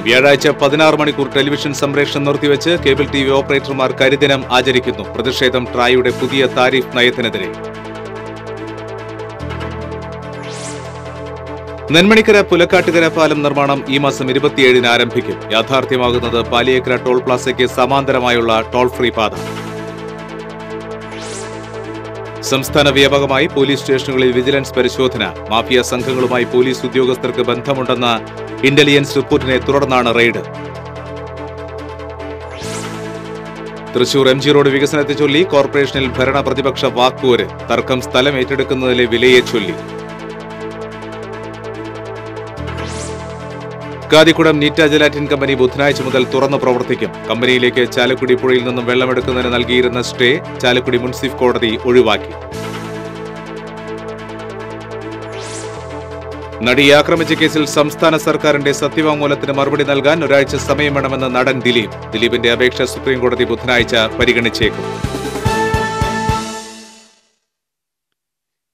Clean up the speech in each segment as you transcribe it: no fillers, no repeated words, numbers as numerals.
വ്യാഴാഴ്ച 16 മണിക്കൂർ ടെലിവിഷൻ സംപ്രേഷണം നിർത്തിവെച്ച് കേബിൾ ടി വി ഓപ്പറേറ്റർമാർ കരിദിനം ആചരിക്കുന്നു. പ്രതിഷേധം ട്രായുടെ പുതിയ താരിഫ് നയത്തിനെതിരെ. നെന്മണിക്കര പുലക്കാട്ടുകര പാലം നിർമ്മാണം ഈ മാസം 27-ന് ആരംഭിക്കും. യാഥാർത്ഥ്യമാകുന്നത് പാലിയേക്കര ടോൾ പ്ലാസയ്ക്ക് സമാന്തരമായുള്ള ടോൾ ഫ്രീ പാത. സംസ്ഥാന വ്യാപകമായി പോലീസ് സ്റ്റേഷനുകളിൽ വിജിലൻസ് പരിശോധന. മാഫിയ സംഘങ്ങളുമായി പോലീസ് ഉദ്യോഗസ്ഥർക്ക് ബന്ധമുണ്ടെന്ന ഇന്റലിജൻസ് റിപ്പോർട്ടിനെ തുടർന്നാണ് റെയ്ഡ്. തൃശൂർ MG റോഡ് വികസനത്തെ ചൊല്ലി കോർപ്പറേഷനിൽ ഭരണ പ്രതിപക്ഷ വാക്പോര്. തർക്കം സ്ഥലം ഏറ്റെടുക്കുന്നതിലെ വിലയെ ചൊല്ലി. കാതിക്കുടം നീറ്റ ജലാറ്റിൻ കമ്പനി ബുധനാഴ്ച മുതൽ തുറന്നു പ്രവർത്തിക്കും. കമ്പനിയിലേക്ക് ചാലക്കുടി പുഴയിൽ നിന്നും വെള്ളമെടുക്കുന്നതിന് നൽകിയിരുന്ന സ്റ്റേ ചാലക്കുടി മുൻസിഫ് കോടതി ഒഴിവാക്കി. നടിയെ ആക്രമിച്ച കേസിൽ സംസ്ഥാന സർക്കാരിന്റെ സത്യവാങ്മൂലത്തിന് മറുപടി നൽകാൻ ഒരാഴ്ച സമയം വേണമെന്ന് നടൻ ദിലീപ്. ദിലീപിന്റെ അപേക്ഷ സുപ്രീംകോടതി ബുധനാഴ്ച പരിഗണിച്ചേക്കും.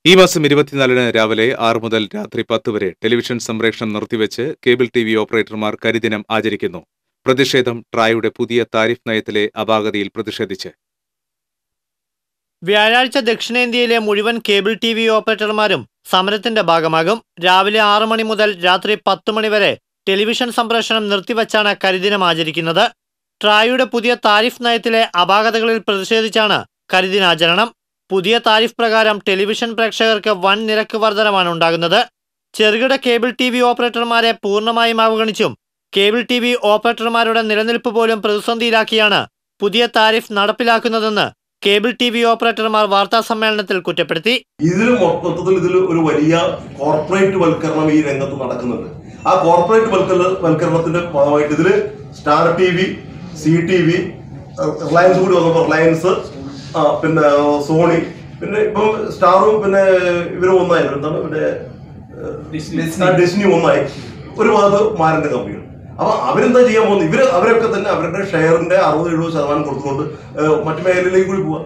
ഈ മാസം 24-ന് രാവിലെ 6 മുതൽ രാത്രി 10 വരെ ടെലിവിഷൻ സംപ്രേഷണം നിർത്തിവെച്ച് കേബിൾ ടി വി ഓപ്പറേറ്റർമാർ കരിദിനം ആചരിക്കുന്നു. പ്രതിഷേധം ട്രായുടെ പുതിയ താരിഫ് നയത്തിലെ അപാകതയിൽ പ്രതിഷേധിച്ച്. വ്യാഴാഴ്ച ദക്ഷിണേന്ത്യയിലെ മുഴുവൻ കേബിൾ ടി വി ഓപ്പറേറ്റർമാരും സമരത്തിന്റെ ഭാഗമാകും. രാവിലെ 6 മണി മുതൽ രാത്രി 10 മണി വരെ ടെലിവിഷൻ സംപ്രേഷണം നിർത്തിവച്ചാണ് കരിദിനം ആചരിക്കുന്നത്. ട്രായുടെ പുതിയ താരിഫ് നയത്തിലെ അപാകതകളിൽ പ്രതിഷേധിച്ചാണ് കരിദിനാചരണം. പുതിയ താരിഫ് പ്രകാരം ടെലിവിഷൻ പ്രേക്ഷകർക്ക് വൻ നിരക്ക് വർധനമാണ് ഉണ്ടാകുന്നത്. ചെറുകിട കേബിൾ ടി വി ഓപ്പറേറ്റർമാരെ പൂർണ്ണമായും അവഗണിച്ചും കേബിൾ ടി വി ഓപ്പറേറ്റർമാരുടെ നിലനിൽപ്പ് പോലും പ്രതിസന്ധിയിലാക്കിയാണ് പുതിയ താരിഫ് നടപ്പിലാക്കുന്നതെന്ന് കേബിൾ ടി വി ഓപ്പറേറ്റർമാർ വാർത്താ സമ്മേളനത്തിൽ കുറ്റപ്പെടുത്തി. ഇതിൽ മൊത്തത്തിൽ ഒരു വലിയ കോർപ്പറേറ്റ് വൽക്കരണം ഈ രംഗത്ത് നടക്കുന്നുണ്ട്. ആ കോർപ്പറേറ്റ് വൽക്കരണത്തിന്റെ ഭാഗമായിട്ട് ഇതിൽ സ്റ്റാർ TV, CTV, റിലയൻസ് കൂടി വന്നപ്പോൾ റിലയൻസ്, പിന്നെ സോണി, പിന്നെ ഇപ്പം സ്റ്റാറും പിന്നെ ഇവരും ഒന്നായിരുന്നു. എന്താണ് പിന്നെ ഡിസ്നി ഒന്നായി. ഒരു ഭാഗത്ത് മാരന്റെ കമ്പനികൾ. അപ്പൊ അവരെന്താ ചെയ്യാൻ പോകുന്നത്? അവരൊക്കെ തന്നെ അവരുടെ ഷെയറിന്റെ 60-70% കൊടുത്തുകൊണ്ട് മറ്റു മേഖലയിലേക്ക് കൂടി പോവാ.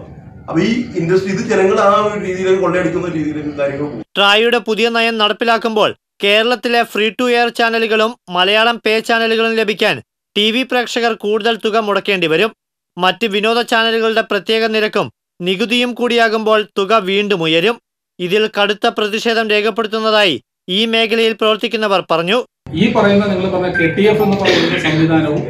അപ്പൊ ഈ ഇൻഡസ്ട്രി ഇത് ജനങ്ങൾ ആ ഒരു രീതിയിലേക്ക് കൊള്ളയടിക്കുന്ന രീതിയിലേക്ക് കാര്യങ്ങൾ പോകും. ട്രായുടെ പുതിയ നയം നടപ്പിലാക്കുമ്പോൾ കേരളത്തിലെ ഫ്രീ ടു എയർ ചാനലുകളും മലയാളം പേ ചാനലുകളും ലഭിക്കാൻ TV പ്രേക്ഷകർ കൂടുതൽ തുക മുടക്കേണ്ടി വരും. മറ്റ് വിനോദ ചാനലുകളുടെ പ്രത്യേക നിരക്കും നികുതിയും കൂടിയാകുമ്പോൾ തുക വീണ്ടും ഉയരും. ഇതിൽ കടുത്ത പ്രതിഷേധം രേഖപ്പെടുത്തുന്നതായി ഈ മേഖലയിൽ പ്രവർത്തിക്കുന്നവർ പറഞ്ഞു. ഈ പറയുന്ന നിങ്ങൾ പറഞ്ഞ KTF എന്ന് പറയുന്ന സംവിധാനവും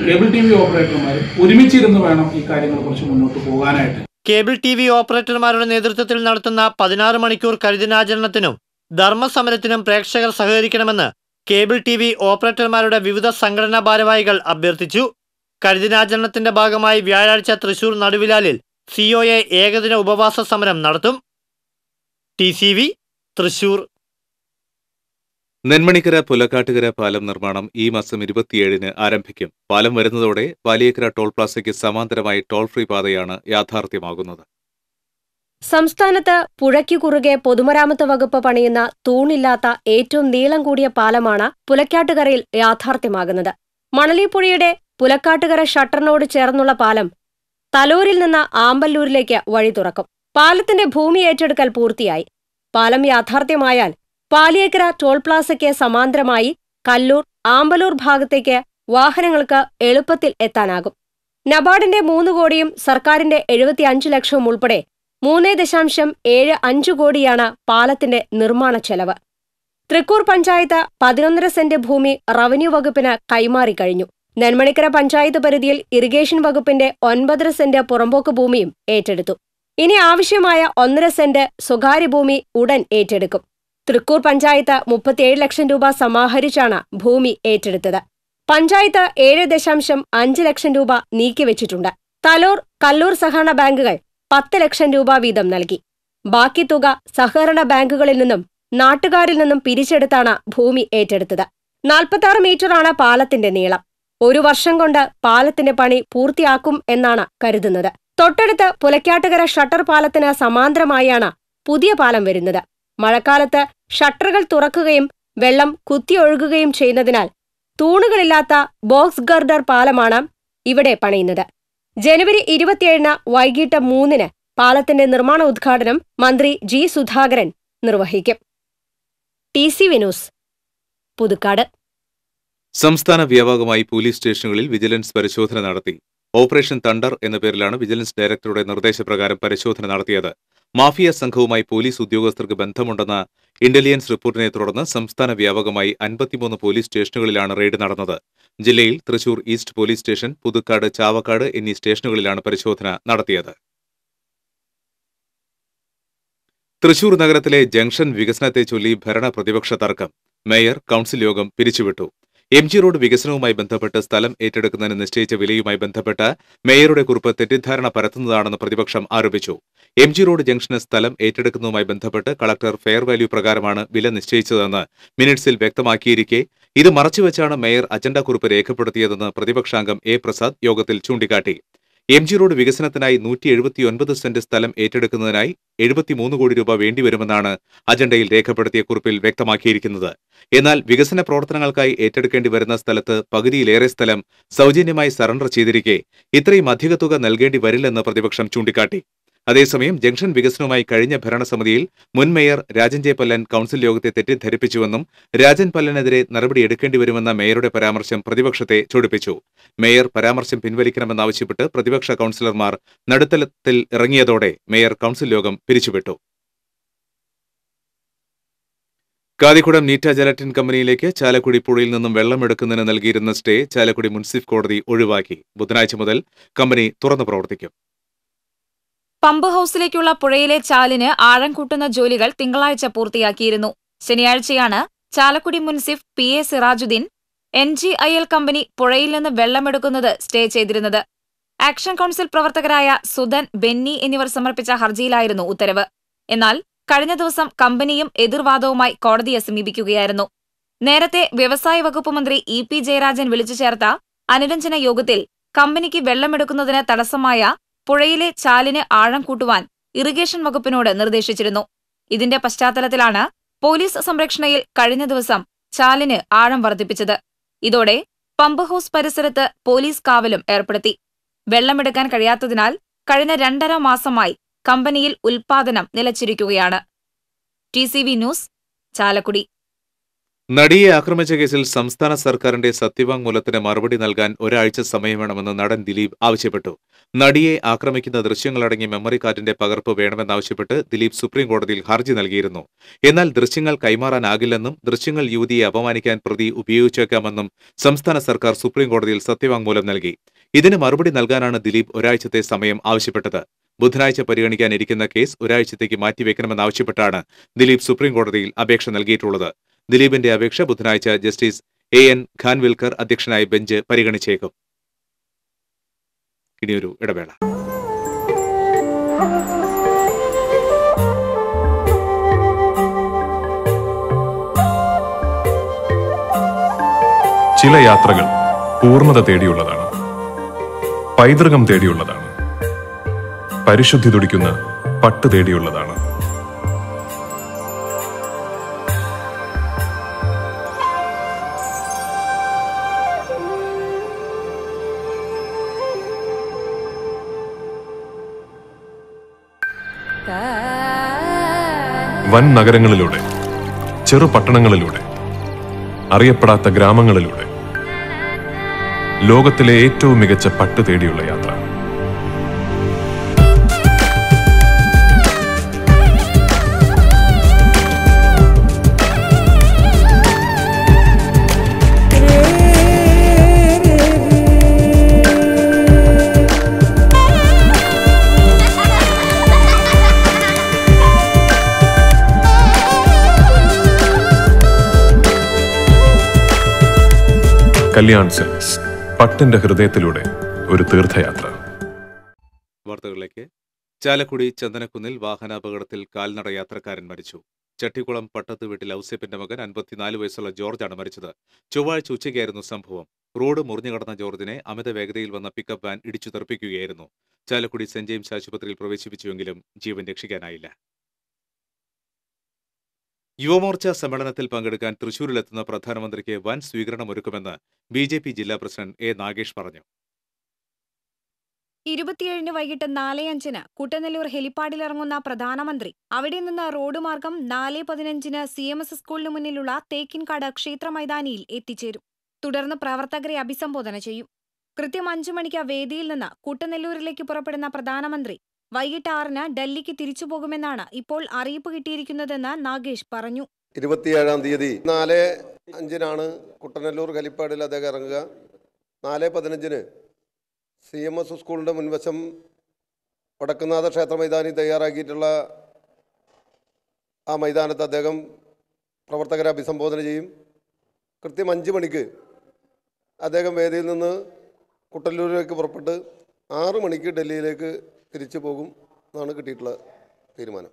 കേബിൾ TV ഓപ്പറേറ്റർമാരും ഒരുമിച്ചിരുന്ന് വേണം ഈ കാര്യങ്ങളെ കുറിച്ച് മുന്നോട്ട് പോകാനായിട്ട്. കേബിൾ TV ഓപ്പറേറ്റർമാരുടെ നേതൃത്വത്തിൽ നടത്തുന്ന 16 മണിക്കൂർ കരിദിനാചരണത്തിനും ധർമ്മസമരത്തിനും പ്രേക്ഷകർ സഹകരിക്കണമെന്ന് കേബിൾ TV ഓപ്പറേറ്റർമാരുടെ വിവിധ സംഘടനാ ഭാരവാഹികൾ അഭ്യർത്ഥിച്ചു. കരിദിനാചരണത്തിന്റെ ഭാഗമായി വ്യാഴാഴ്ച തൃശൂർ നടുവിലാലിൽ COA ഏകദിന ഉപവാസ സമരം നടത്തും. TCV തൃശൂർ. നെന്മണിക്കര പുലക്കാട്ടുകര പാലം നിർമ്മാണം ഈ മാസം 27-ന് ആരംഭിക്കും. പാലം വരുന്നതോടെ പാലിയേക്കര ടോൾ പ്ലാസയ്ക്ക് സമാന്തരമായി ടോൾ ഫ്രീ പാതയാണ് യാഥാർത്ഥ്യമാകുന്നത്. സംസ്ഥാനത്ത് പുഴയ്ക്കു കുറുകെ പൊതുമരാമത്ത് വകുപ്പ് പണിയുന്ന തൂണില്ലാത്ത ഏറ്റവും നീളം കൂടിയ പാലമാണ് പുലക്കാട്ടുകരയിൽ യാഥാർത്ഥ്യമാകുന്നത്. മണലിപ്പുഴയുടെ പുലക്കാട്ടുകര ഷട്ടറിനോട് ചേർന്നുള്ള പാലം തലോരിൽ നിന്ന് ആമ്പല്ലൂരിലേക്ക് വഴി തുറക്കും. പാലത്തിന്റെ ഭൂമി ഏറ്റെടുക്കൽ പൂർത്തിയായി. പാലം യാഥാർത്ഥ്യമായാൽ പാലിയേക്കര ടോൾ പ്ലാസയ്ക്ക് സമാന്തരമായി കല്ലൂർ, ആമ്പലൂർ ഭാഗത്തേക്ക് വാഹനങ്ങൾക്ക് എളുപ്പത്തിൽ എത്താനാകും. നബാർഡിന്റെ 3 കോടിയും സർക്കാരിന്റെ 75 ലക്ഷവും ഉൾപ്പെടെ 3.75 കോടിയാണ് പാലത്തിന്റെ നിർമ്മാണ ചെലവ്. തൃക്കൂർ പഞ്ചായത്ത് 11.5 സെന്റ് ഭൂമി റവന്യൂ വകുപ്പിന് കൈമാറിക്കഴിഞ്ഞു. നെന്മണിക്കര പഞ്ചായത്ത് പരിധിയിൽ ഇറിഗേഷൻ വകുപ്പിന്റെ 9.5 സെന്റ് പുറമ്പോക്ക് ഭൂമിയും ഏറ്റെടുത്തു. ഇനി ആവശ്യമായ 1.5 സെന്റ് സ്വകാര്യ ഭൂമി ഉടൻ ഏറ്റെടുക്കും. തൃക്കൂർ പഞ്ചായത്ത് 37 ലക്ഷം രൂപ സമാഹരിച്ചാണ് ഭൂമി ഏറ്റെടുത്തത്. പഞ്ചായത്ത് 7.5 ലക്ഷം രൂപ നീക്കിവെച്ചിട്ടുണ്ട്. തലോർ, കല്ലൂർ സഹകരണ ബാങ്കുകൾ 10 ലക്ഷം രൂപ വീതം നൽകി. ബാക്കി തുക സഹകരണ ബാങ്കുകളിൽ നിന്നും നാട്ടുകാരിൽ നിന്നും പിരിച്ചെടുത്താണ് ഭൂമി ഏറ്റെടുത്തത്. 46 മീറ്ററാണ് പാലത്തിന്റെ നീളം. 1 വർഷം കൊണ്ട് പാലത്തിന്റെ പണി പൂർത്തിയാക്കും എന്നാണ് കരുതുന്നത്. തൊട്ടടുത്ത് പുലക്കാട്ടുകര ഷട്ടർ പാലത്തിന് സമാന്തരമായാണ് പുതിയ പാലം വരുന്നത്. മഴക്കാലത്ത് ഷട്ടറുകൾ തുറക്കുകയും വെള്ളം കുത്തിയൊഴുകുകയും ചെയ്യുന്നതിനാൽ തൂണുകളില്ലാത്ത ബോക്സ് ഗർഡർ പാലമാണ് ഇവിടെ പണിയുന്നത്. ജനുവരി 27-ന് വൈകിട്ട് 3-ന് പാലത്തിന്റെ നിർമ്മാണ ഉദ്ഘാടനം മന്ത്രി G. സുധാകരൻ നിർവഹിക്കും. TCV news, Puthukkad. സംസ്ഥാന വ്യാപകമായി പോലീസ് സ്റ്റേഷനുകളിൽ വിജിലൻസ് പരിശോധന നടത്തി. ഓപ്പറേഷൻ തണ്ടർ എന്ന പേരിലാണ് വിജിലൻസ് ഡയറക്ടറുടെ നിർദ്ദേശപ്രകാരം പരിശോധന നടത്തിയത്. മാഫിയ സംഘവുമായി പോലീസ് ഉദ്യോഗസ്ഥർക്ക് ബന്ധമുണ്ടെന്ന ഇന്റലിജൻസ് റിപ്പോർട്ടിനെ തുടർന്ന് സംസ്ഥാന വ്യാപകമായി 53 പോലീസ് സ്റ്റേഷനുകളിലാണ് റെയ്ഡ് നടന്നത്. ജില്ലയിൽ Thrissur east police station, Puthukkad, Chavakkad എന്നീ സ്റ്റേഷനുകളിലാണ് പരിശോധന നടത്തിയത്. തൃശൂർ നഗരത്തിലെ ജംഗ്ഷൻ വികസനത്തെ ചൊല്ലി ഭരണ പ്രതിപക്ഷ തർക്കം. മേയർ കൌൺസിൽ യോഗം പിരിച്ചുവിട്ടു. MG റോഡ് വികസനവുമായി ബന്ധപ്പെട്ട് സ്ഥലം ഏറ്റെടുക്കുന്നതിന് നിശ്ചയിച്ച വിലയുമായി ബന്ധപ്പെട്ട് മേയറുടെ കുറിപ്പ് തെറ്റിദ്ധാരണ പരത്തുന്നതാണെന്ന് പ്രതിപക്ഷം ആരോപിച്ചു. MG റോഡ് ജംഗ്ഷന് സ്ഥലം ഏറ്റെടുക്കുന്നതുമായി ബന്ധപ്പെട്ട് കളക്ടർ ഫെയർ വാല്യൂ പ്രകാരമാണ് വില നിശ്ചയിച്ചതെന്ന് മിനിറ്റ്സിൽ വ്യക്തമാക്കിയിരിക്കെ ഇത് മറച്ചുവെച്ചാണ് മേയർ അജണ്ടക്കുറിപ്പ് രേഖപ്പെടുത്തിയതെന്ന് പ്രതിപക്ഷാംഗം A. പ്രസാദ് യോഗത്തിൽ ചൂണ്ടിക്കാട്ടി. MG റോഡ് വികസനത്തിനായി 179 സെന്റ് സ്ഥലം ഏറ്റെടുക്കുന്നതിനായി 73 കോടി രൂപ വേണ്ടിവരുമെന്നാണ് അജണ്ടയിൽ രേഖപ്പെടുത്തിയ കുറിപ്പിൽ വ്യക്തമാക്കിയിരിക്കുന്നത്. എന്നാൽ വികസന പ്രവർത്തനങ്ങൾക്കായി ഏറ്റെടുക്കേണ്ടി വരുന്ന സ്ഥലത്ത് പകുതിയിലേറെ സ്ഥലം സൗജന്യമായി സറണ്ടർ ചെയ്തിരിക്കെ ഇത്രയും അധിക തുക നൽകേണ്ടി വരില്ലെന്ന് പ്രതിപക്ഷം ചൂണ്ടിക്കാട്ടി. അതേസമയം ജംഗ്ഷൻ വികസനവുമായി കഴിഞ്ഞ ഭരണസമിതിയിൽ മുൻ mayor Rajan J Pallan council യോഗത്തെ തെറ്റിദ്ധരിപ്പിച്ചുവെന്നും രാജൻ പല്ലനെതിരെ നടപടിയെടുക്കേണ്ടിവരുമെന്ന മേയറുടെ പരാമർശം പ്രതിപക്ഷത്തെ ചൊടിപ്പിച്ചു. മേയർ പരാമർശം പിൻവലിക്കണമെന്നാവശ്യപ്പെട്ട് പ്രതിപക്ഷ കൌൺസിലർമാർ നടുത്തളത്തിൽ ഇറങ്ങിയതോടെ മേയർ കൌൺസിൽ യോഗം പിരിച്ചുവിട്ടു. കാതിക്കുടം നീറ്റ ജലറ്റിൻ കമ്പനിയിലേക്ക് ചാലക്കുടി പുഴയിൽ നിന്നും വെള്ളമെടുക്കുന്നതിന് നൽകിയിരുന്ന സ്റ്റേ ചാലക്കുടി മുനിസിഫ് കോടതി ഒഴിവാക്കി. ബുധനാഴ്ച മുതൽ കമ്പനി തുറന്നു പ്രവർത്തിക്കും. പമ്പ് ഹൌസിലേക്കുള്ള പുഴയിലെ ചാലിന് ആഴം കൂട്ടുന്ന ജോലികൾ തിങ്കളാഴ്ച പൂർത്തിയാക്കിയിരുന്നു. ശനിയാഴ്ചയാണ് ചാലക്കുടി മുൻസിഫ് PA സിറാജുദ്ദീൻ NGIL കമ്പനി പുഴയിൽ നിന്ന് വെള്ളമെടുക്കുന്നത് സ്റ്റേ ചെയ്തിരുന്നത്. ആക്ഷൻ കൌൺസിൽ പ്രവർത്തകരായ സുധൻ, ബെന്നി എന്നിവർ സമർപ്പിച്ച ഹർജിയിലായിരുന്നു ഉത്തരവ്. എന്നാൽ കഴിഞ്ഞ ദിവസം കമ്പനിയും എതിർവാദവുമായി കോടതിയെ സമീപിക്കുകയായിരുന്നു. നേരത്തെ വ്യവസായ വകുപ്പ് മന്ത്രി EP ജയരാജൻ വിളിച്ചു ചേർത്ത അനുരഞ്ജന യോഗത്തിൽ കമ്പനിക്ക് വെള്ളമെടുക്കുന്നതിന് തടസ്സമായ പുഴയിലെ ചാലിന് ആഴം കൂട്ടുവാൻ ഇറിഗേഷൻ വകുപ്പിനോട് നിർദ്ദേശിച്ചിരുന്നു. ഇതിന്റെ പശ്ചാത്തലത്തിലാണ് പോലീസ് സംരക്ഷണയിൽ കഴിഞ്ഞ ദിവസം ചാലിന് ആഴം വർദ്ധിപ്പിച്ചത്. ഇതോടെ പമ്പ് ഹൌസ് പരിസരത്ത് പോലീസ് കാവലും ഏർപ്പെടുത്തി. വെള്ളമെടുക്കാൻ കഴിയാത്തതിനാൽ കഴിഞ്ഞ 2.5 മാസമായി കമ്പനിയിൽ ഉൽപ്പാദനം നിലച്ചിരിക്കുകയാണ്. TCV news, Chalakudy. നടിയെ ആക്രമിച്ച കേസിൽ സംസ്ഥാന സർക്കാരിന്റെ സത്യവാങ്മൂലത്തിന് മറുപടി നൽകാൻ ഒരാഴ്ച സമയം വേണമെന്ന് നടൻ ദിലീപ് ആവശ്യപ്പെട്ടു. നടിയെ ആക്രമിക്കുന്ന ദൃശ്യങ്ങളടങ്ങിയ മെമ്മറി കാർഡിന്റെ പകർപ്പ് വേണമെന്നാവശ്യപ്പെട്ട് ദിലീപ് സുപ്രീംകോടതിയിൽ ഹർജി നൽകിയിരുന്നു. എന്നാൽ ദൃശ്യങ്ങൾ കൈമാറാനാകില്ലെന്നും ദൃശ്യങ്ങൾ യുവതിയെ അപമാനിക്കാൻ പ്രതി ഉപയോഗിച്ചേക്കാമെന്നും സംസ്ഥാന സർക്കാർ സുപ്രീംകോടതിയിൽ സത്യവാങ്മൂലം നൽകി. ഇതിന് മറുപടി നൽകാനാണ് ദിലീപ് ഒരാഴ്ചത്തെ സമയം ആവശ്യപ്പെട്ടത്. ബുധനാഴ്ച പരിഗണിക്കാനിരിക്കുന്ന കേസ് ഒരാഴ്ചത്തേക്ക് മാറ്റിവെക്കണമെന്നാവശ്യപ്പെട്ടാണ് ദിലീപ് സുപ്രീംകോടതിയിൽ അപേക്ഷ നൽകിയിട്ടുള്ളത്. ദിലീപിന്റെ അപേക്ഷ ബുധനാഴ്ച ജസ്റ്റിസ് AN ഖാൻവിൽക്കർ അധ്യക്ഷനായ ബെഞ്ച് പരിഗണിച്ചേക്കും. ഇനിയൊരു ഇടവേള. ചില യാത്രകൾ പൂർണ്ണത തേടിയുള്ളതാണ്, പൈതൃകം തേടിയുള്ളതാണ്, പരിശുദ്ധി തുടിക്കുന്ന പട്ട് തേടിയുള്ളതാണ്. വൻ നഗരങ്ങളിലൂടെ, ചെറു പട്ടണങ്ങളിലൂടെ, അറിയപ്പെടാത്ത ഗ്രാമങ്ങളിലൂടെ ലോകത്തിലെ ഏറ്റവും മികച്ച പട്ട് തേടിയുള്ള യാത്ര. കല്യാൺ സിൽക്സ്, പട്ടിന്റെ ഹൃദയത്തിലൂടെ ഒരു തീർത്ഥയാത്ര. വാർത്തകളിലേക്ക്. ചാലക്കുടി ചന്ദനക്കുന്നിൽ വാഹനാപകടത്തിൽ കാൽനട യാത്രക്കാരൻ മരിച്ചു. ചട്ടിക്കുളം പട്ടത്ത് വീട്ടിൽ ഔസേപ്പിന്റെ മകൻ 54 വയസ്സുള്ള ജോർജാണ് മരിച്ചത്. ചൊവ്വാഴ്ച ഉച്ചയ്ക്കായിരുന്നു സംഭവം. റോഡ് മുറിഞ്ഞുകടന്ന ജോർജിനെ അമിത വേഗതയിൽ വന്ന പിക്കപ്പ് വാൻ ഇടിച്ചു തെറിപ്പിക്കുകയായിരുന്നു. ചാലക്കുടി സെന്റ് ജെയിംസ് ആശുപത്രിയിൽ പ്രവേശിപ്പിച്ചുവെങ്കിലും ജീവൻ രക്ഷിക്കാനായില്ല. യുവമോർച്ച സമ്മേളനത്തിൽ പങ്കെടുക്കാൻ തൃശൂരിലെത്തുന്ന പ്രധാനമന്ത്രിക്ക് വൻ സ്വീകരണമൊരുക്കുമെന്ന് BJP ജില്ലാ പ്രസിഡന്റ് A. നാഗേഷ് പറഞ്ഞു. 27 വൈകിട്ട് 4:05 കുട്ടനെല്ലൂർ ഹെലിപ്പാഡിലിറങ്ങുന്ന പ്രധാനമന്ത്രി അവിടെ നിന്ന് റോഡ് മാർഗം 4:15 CMS സ്കൂളിന് മുന്നിലുള്ള തേക്കിൻകാട് ക്ഷേത്ര മൈതാനിയിൽ എത്തിച്ചേരും. തുടർന്ന് പ്രവർത്തകരെ അഭിസംബോധന ചെയ്യും. കൃത്യം 5 മണിക്ക് വേദിയിൽ നിന്ന് കുട്ടനെല്ലൂരിലേക്ക് പുറപ്പെടുന്ന പ്രധാനമന്ത്രി വൈകിട്ട് 6-ന് ഡൽഹിക്ക് തിരിച്ചുപോകുമെന്നാണ് ഇപ്പോൾ അറിയിപ്പ് കിട്ടിയിരിക്കുന്നതെന്ന് നാഗേഷ് പറഞ്ഞു. 27-ാം തീയതി 4:05-നാണ് കുട്ടനെല്ലൂർ ഹെലിപ്പാഡിൽ അദ്ദേഹം ഇറങ്ങുക. 4:15-ന് CMS സ്കൂളിൻ്റെ മുൻവശം വടക്കുന്നാഥ ക്ഷേത്ര മൈതാനി തയ്യാറാക്കിയിട്ടുള്ള ആ മൈതാനത്ത് അദ്ദേഹം പ്രവർത്തകരെ അഭിസംബോധന ചെയ്യും. കൃത്യം 5 മണിക്ക് അദ്ദേഹം വേദിയിൽ നിന്ന് കുട്ടനെല്ലൂരിലേക്ക് പുറപ്പെട്ട് 6 മണിക്ക് ഡൽഹിയിലേക്ക് തിരിച്ചു പോകും എന്നാണ് കിട്ടിയിട്ടുള്ള തീരുമാനം.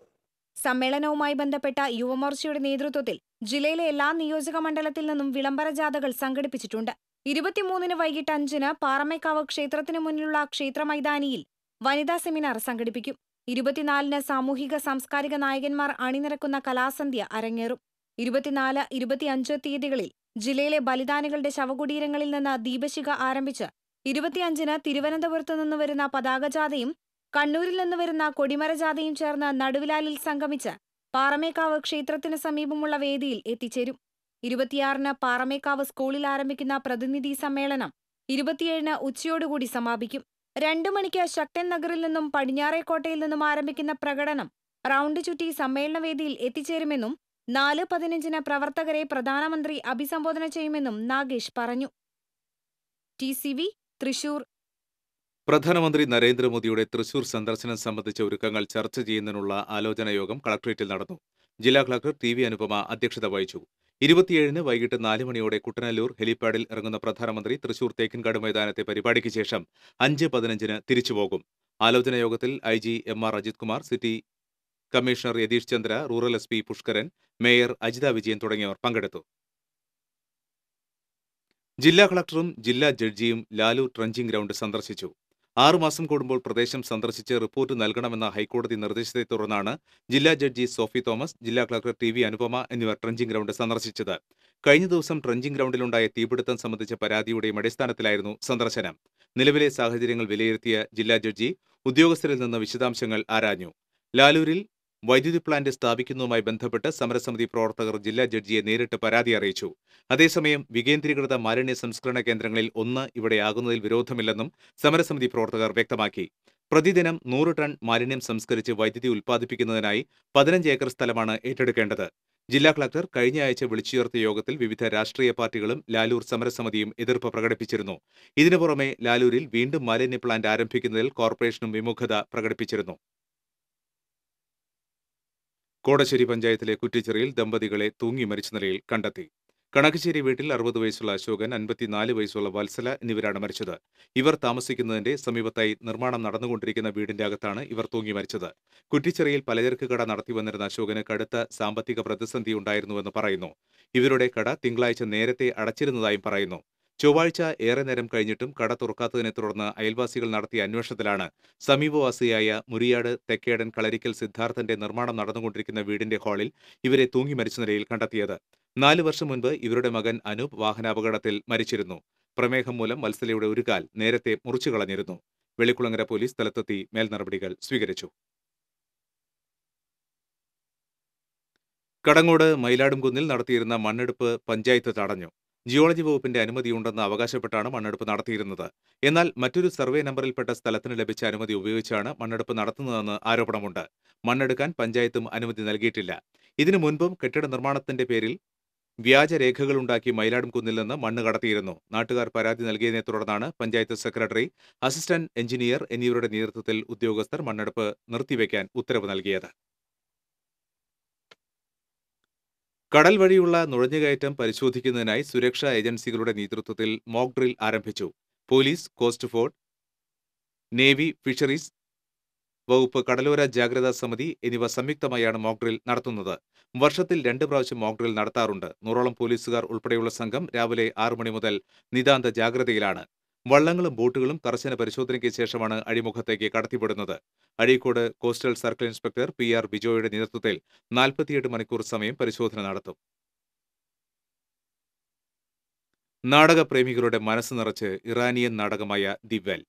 സമ്മേളനവുമായി ബന്ധപ്പെട്ട യുവമോർച്ചയുടെ നേതൃത്വത്തിൽ ജില്ലയിലെ എല്ലാ നിയോജക മണ്ഡലത്തിൽ നിന്നും വിളംബര ജാഥകൾ സംഘടിപ്പിച്ചിട്ടുണ്ട്. 23-ന് വൈകിട്ട് 5-ന് പാറമേക്കാവ് ക്ഷേത്രത്തിനു മുന്നിലുള്ള ക്ഷേത്ര മൈതാനിയിൽ വനിതാ സെമിനാർ സംഘടിപ്പിക്കും. 24-ന് സാമൂഹിക സാംസ്കാരിക നായകന്മാർ അണിനിരക്കുന്ന കലാസന്ധ്യ അരങ്ങേറും. 24, 25 തീയതികളിൽ ജില്ലയിലെ ബലിദാനികളുടെ ശവകുടീരങ്ങളിൽ നിന്ന് ദീപശിഖ ആരംഭിച്ച് 25-ന് തിരുവനന്തപുരത്ത് നിന്ന് വരുന്ന പതാകജാഥയും കണ്ണൂരിൽ നിന്ന് വരുന്ന കൊടിമരജാഥയും ചേർന്ന് നടുവിലാലിൽ സംഗമിച്ച് പാറമേക്കാവ് ക്ഷേത്രത്തിന് സമീപമുള്ള വേദിയിൽ എത്തിച്ചേരും. 26-ന് പാറമേക്കാവ് സ്കൂളിൽ ആരംഭിക്കുന്ന പ്രതിനിധി സമ്മേളനം 27-ന് ഉച്ചയോടുകൂടി സമാപിക്കും. 2 മണിക്ക് ശക്തൻ നഗറിൽ നിന്നും പടിഞ്ഞാറേക്കോട്ടയിൽ നിന്നും ആരംഭിക്കുന്ന പ്രകടനം റൗണ്ട് ചുറ്റി സമ്മേളനവേദിയിൽ എത്തിച്ചേരുമെന്നും 4:15-ന് പ്രവർത്തകരെ പ്രധാനമന്ത്രി അഭിസംബോധന ചെയ്യുമെന്നും നാഗേഷ് പറഞ്ഞു. TCV തൃശൂർ. പ്രധാനമന്ത്രി നരേന്ദ്രമോദിയുടെ തൃശൂർ സന്ദർശനം സംബന്ധിച്ച ഒരുക്കങ്ങൾ ചർച്ച ചെയ്യുന്നതിനുള്ള ആലോചനാ യോഗം കളക്ട്രേറ്റിൽ നടന്നു. ജില്ലാ കളക്ടർ TV അനുപമ അധ്യക്ഷത വഹിച്ചു. 27-ന് വൈകിട്ട് 4 മണിയോടെ കുട്ടനെല്ലൂർ ഹെലിപ്പാഡിൽ ഇറങ്ങുന്ന പ്രധാനമന്ത്രി തൃശൂർ തേക്കിൻകാട് മൈതാനത്തെ പരിപാടിക്ക് ശേഷം 5:15-ന് തിരിച്ചുപോകും. ആലോചനാ യോഗത്തിൽ IG MR Ajith Kumar, city commissioner Yathish Chandra, rural SP Pushkaran, mayor Ajitha Vijayan തുടങ്ങിയവർ പങ്കെടുത്തു. ജില്ലാ കളക്ടറും ജില്ലാ ജഡ്ജിയും ലാലൂർ ട്രഞ്ചിംഗ് ഗ്രൗണ്ട് സന്ദർശിച്ചു. 6 മാസം കൂടുമ്പോൾ പ്രദേശം സന്ദർശിച്ച് റിപ്പോർട്ട് നൽകണമെന്ന ഹൈക്കോടതി നിർദ്ദേശത്തെ തുടർന്നാണ് ജില്ലാ ജഡ്ജി സോഫി തോമസ്, ജില്ലാ കളക്ടർ TV അനുപമ എന്നിവർ ട്രഞ്ചിംഗ് ഗ്രൗണ്ട് സന്ദർശിച്ചത്. കഴിഞ്ഞ ദിവസം ട്രഞ്ചിംഗ് ഗ്രൗണ്ടിലുണ്ടായ തീപിടുത്തം സംബന്ധിച്ച പരാതിയുടെയും അടിസ്ഥാനത്തിലായിരുന്നു സന്ദർശനം. നിലവിലെ സാഹചര്യങ്ങൾ വിലയിരുത്തിയ ജില്ലാ ജഡ്ജി ഉദ്യോഗസ്ഥരിൽ നിന്ന് വിശദാംശങ്ങൾ ആരാഞ്ഞു. ലാലൂരിൽ വൈദ്യുതി പ്ലാന്റ് സ്ഥാപിക്കുന്നതുമായി ബന്ധപ്പെട്ട് സമരസമിതി പ്രവർത്തകർ ജില്ലാ ജഡ്ജിയെ നേരിട്ട് പരാതി അറിയിച്ചു. അതേസമയം വികേന്ദ്രീകൃത മാലിന്യ സംസ്കരണ കേന്ദ്രങ്ങളിൽ ഒന്ന് ഇവിടെയാകുന്നതിൽ വിരോധമില്ലെന്നും സമരസമിതി പ്രവർത്തകർ വ്യക്തമാക്കി. പ്രതിദിനം 100 ടൺ മാലിന്യം സംസ്കരിച്ച് വൈദ്യുതി ഉൽപ്പാദിപ്പിക്കുന്നതിനായി 15 ഏക്കർ സ്ഥലമാണ് ഏറ്റെടുക്കേണ്ടത്. ജില്ലാ കളക്ടർ കഴിഞ്ഞയാഴ്ച വിളിച്ചുചേർത്ത യോഗത്തിൽ വിവിധ രാഷ്ട്രീയ പാർട്ടികളും ലാലൂർ സമരസമിതിയും എതിർപ്പ് പ്രകടിപ്പിച്ചിരുന്നു. ഇതിനു പുറമെ ലാലൂരിൽ വീണ്ടും മാലിന്യ പ്ലാന്റ് ആരംഭിക്കുന്നതിൽ കോർപ്പറേഷനും വിമുഖത പ്രകടിപ്പിച്ചിരുന്നു. കോടശ്ശേരി പഞ്ചായത്തിലെ കുറ്റിച്ചിറയിൽ ദമ്പതികളെ തൂങ്ങി മരിച്ച നിലയിൽ കണ്ടെത്തി. കണക്കശ്ശേരി വീട്ടിൽ 60 വയസ്സുള്ള അശോകൻ, 54 വയസ്സുള്ള വത്സല എന്നിവരാണ് മരിച്ചത്. ഇവർ താമസിക്കുന്നതിന്റെ സമീപത്തായി നിർമ്മാണം നടന്നുകൊണ്ടിരിക്കുന്ന വീടിന്റെ അകത്താണ് ഇവർ തൂങ്ങി മരിച്ചത്. കുറ്റിച്ചിറയിൽ പലചരക്ക് കട നടത്തിവന്നിരുന്ന അശോകന് കടുത്ത സാമ്പത്തിക പ്രതിസന്ധി ഉണ്ടായിരുന്നുവെന്ന് പറയുന്നു. ഇവരുടെ കട തിങ്കളാഴ്ച നേരത്തെ അടച്ചിരുന്നതായും പറയുന്നു. ചൊവ്വാഴ്ച ഏറെ നേരം കഴിഞ്ഞിട്ടും കട തുറക്കാത്തതിനെ തുടർന്ന് അയൽവാസികൾ നടത്തിയ അന്വേഷണത്തിലാണ് സമീപവാസിയായ മുരിയാട് തെക്കേടൻ കളരിക്കൽ സിദ്ധാർത്ഥന്റെ നിർമ്മാണം നടന്നുകൊണ്ടിരിക്കുന്ന വീടിന്റെ ഹാളിൽ ഇവരെ തൂങ്ങി മരിച്ച നിലയിൽ കണ്ടെത്തിയത്. 4 വർഷം മുൻപ് ഇവരുടെ മകൻ അനൂപ് വാഹനാപകടത്തിൽ മരിച്ചിരുന്നു. പ്രമേഹം മൂലം വത്സലയുടെ ഒരു കാൽ നേരത്തെ മുറിച്ചുകളഞ്ഞിരുന്നു. വെള്ളിക്കുളങ്ങര പോലീസ് സ്ഥലത്തെത്തി മേൽനടപടികൾ സ്വീകരിച്ചു. കടങ്ങോട് മയിലാടുംകുന്നിൽ നടത്തിയിരുന്ന മണ്ണെടുപ്പ് പഞ്ചായത്ത് തടഞ്ഞു. ജിയോളജി വകുപ്പിന്റെ അനുമതിയുണ്ടെന്ന് അവകാശപ്പെട്ടാണ് മണ്ണെടുപ്പ് നടത്തിയിരുന്നത്. എന്നാൽ മറ്റൊരു സർവേ നമ്പറിൽപ്പെട്ട സ്ഥലത്തിന് ലഭിച്ച അനുമതി ഉപയോഗിച്ചാണ് മണ്ണെടുപ്പ് നടത്തുന്നതെന്ന് ആരോപണമുണ്ട്. മണ്ണെടുക്കാൻ പഞ്ചായത്തും അനുമതി നൽകിയിട്ടില്ല. ഇതിനു മുൻപും കെട്ടിട നിർമ്മാണത്തിന്റെ പേരിൽ വ്യാജരേഖകളുണ്ടാക്കി മയിലാടുംകുന്നിൽ നിന്ന് മണ്ണ് കടത്തിയിരുന്നു. നാട്ടുകാർ പരാതി നൽകിയതിനെ തുടർന്നാണ് പഞ്ചായത്ത് സെക്രട്ടറി, അസിസ്റ്റന്റ് എഞ്ചിനീയർ എന്നിവരുടെ നേതൃത്വത്തിൽ ഉദ്യോഗസ്ഥർ മണ്ണെടുപ്പ് നിർത്തിവെക്കാൻ ഉത്തരവ് നൽകിയത്. കടൽ വഴിയുള്ള നുഴഞ്ഞുകയറ്റം പരിശോധിക്കുന്നതിനായി സുരക്ഷാ ഏജൻസികളുടെ നേതൃത്വത്തിൽ മോക്ക് ഡ്രിൽ ആരംഭിച്ചു. Police, coast guard, navy, fisheries വകുപ്പ്, കടലോര ജാഗ്രതാ സമിതി എന്നിവ സംയുക്തമായാണ് മോക്ക് ഡ്രിൽ നടത്തുന്നത്. വർഷത്തിൽ 2 പ്രാവശ്യം മോക്ക് ഡ്രിൽ നടത്താറുണ്ട്. 100ഓളം പോലീസുകാർ ഉൾപ്പെടെയുള്ള സംഘം രാവിലെ 6 മണി മുതൽ നിതാന്ത ജാഗ്രതയിലാണ്. വള്ളങ്ങളും ബോട്ടുകളും കർശന പരിശോധനയ്ക്ക് ശേഷമാണ് അഴിമുഖത്തേക്ക് കടത്തിവിടുന്നത്. Azhikode coastal circle inspector PR ബിജോയുടെ നേതൃത്വത്തിൽ 48 മണിക്കൂർ സമയം പരിശോധന നടത്തും. നാടകപ്രേമികളുടെ മനസ്സ് നിറച്ച് ഇറാനിയൻ നാടകമായ ദി വെൽ.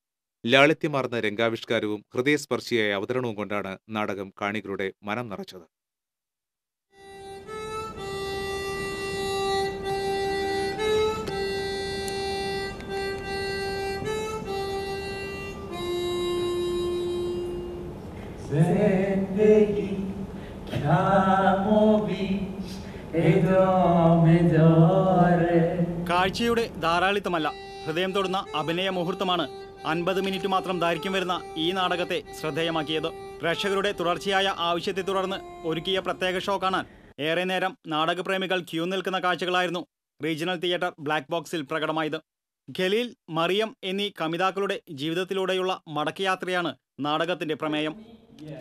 ലാളിത്യമാർന്ന രംഗാവിഷ്കാരവും ഹൃദയസ്പർശിയായ അവതരണവും കൊണ്ടാണ് നാടകം കാണികളുടെ മനം നിറച്ചത്. കാഴ്ചയുടെ ധാരാളിത്തമല്ല, ഹൃദയം തൊടുന്ന അഭിനയ മുഹൂർത്തമാണ് 50 മിനിറ്റ് മാത്രം ദൈർഘ്യം വരുന്ന ഈ നാടകത്തെ ശ്രദ്ധേയമാക്കിയത്. പ്രേക്ഷകരുടെ തുടർച്ചയായ ആവശ്യത്തെ തുടർന്ന് ഒരുക്കിയ പ്രത്യേക ഷോ കാണാൻ ഏറെ നേരം നാടകപ്രേമികൾ ക്യൂ നിൽക്കുന്ന കാഴ്ചകളായിരുന്നു റീജിയണൽ തിയേറ്റർ ബ്ലാക്ക് ബോക്സിൽ പ്രകടമായത്. ഖലീൽ, മറിയം എന്നീ കമിതാക്കളുടെ ജീവിതത്തിലൂടെയുള്ള മടക്കയാത്രയാണ് നാടകത്തിന്റെ പ്രമേയം.